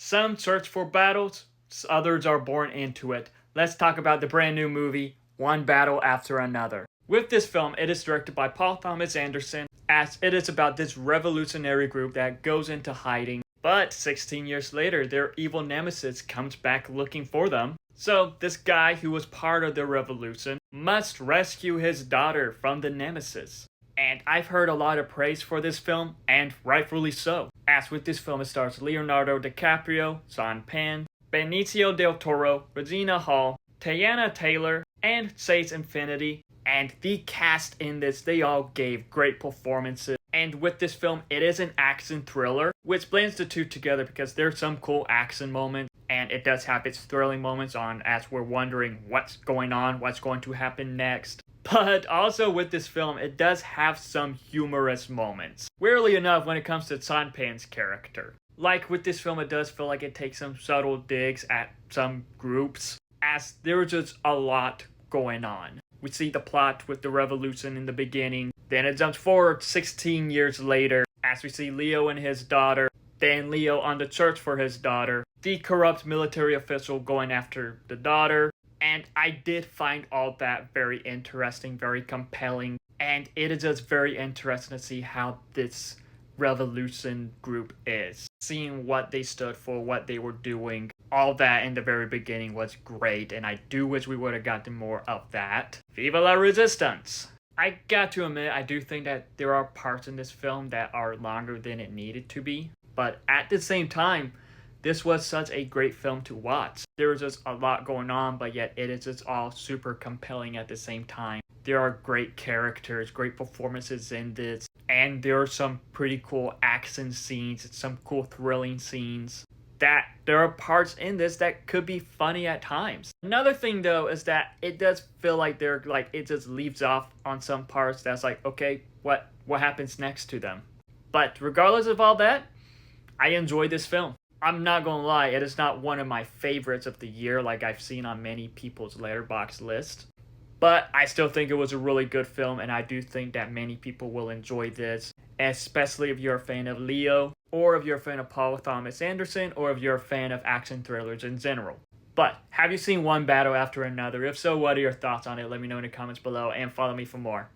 Some search for battles, others are born into it. Let's talk about the brand new movie, One Battle After Another. With this film, it is directed by Paul Thomas Anderson, as it is about this revolutionary group that goes into hiding. But 16 years later, their evil nemesis comes back looking for them. So this guy who was part of the revolution must rescue his daughter from the nemesis. And I've heard a lot of praise for this film, and rightfully so. As with this film, it stars Leonardo DiCaprio, Sean Penn, Benicio del Toro, Regina Hall, Teyana Taylor, and Sage Infinity. And the cast in this, they all gave great performances. And with this film, it is an action thriller, which blends the two together because there's some cool action moments, and it does have its thrilling moments on as we're wondering what's going on, what's going to happen next. But also with this film, it does have some humorous moments. Weirdly enough, when it comes to Sean Penn's character. Like with this film, it does feel like it takes some subtle digs at some groups, as there's just a lot going on. We see the plot with the revolution in the beginning, then it jumps forward 16 years later, as we see Leo and his daughter, then Leo on the search for his daughter, the corrupt military official going after the daughter, and I did find all that very interesting, very compelling, and it is just very interesting to see how this revolution group is. Seeing what they stood for, what they were doing, all that in the very beginning was great, and I do wish we would have gotten more of that. Viva la Resistance! I got to admit, I do think that there are parts in this film that are longer than it needed to be, but at the same time, this was such a great film to watch. There was just a lot going on, but yet it is just all super compelling at the same time. There are great characters, great performances in this, and there are some pretty cool action scenes, some cool thrilling scenes. That there are parts in this that could be funny at times. Another thing though is that it does feel like it just leaves off on some parts that's like, okay, what happens next to them? But regardless of all that, I enjoyed this film. I'm not gonna lie, it is not one of my favorites of the year like I've seen on many people's Letterboxd list. But I still think it was a really good film, and I do think that many people will enjoy this, especially if you're a fan of Leo, or if you're a fan of Paul Thomas Anderson, or if you're a fan of action thrillers in general. But have you seen One Battle After Another? If so, what are your thoughts on it? Let me know in the comments below, and follow me for more.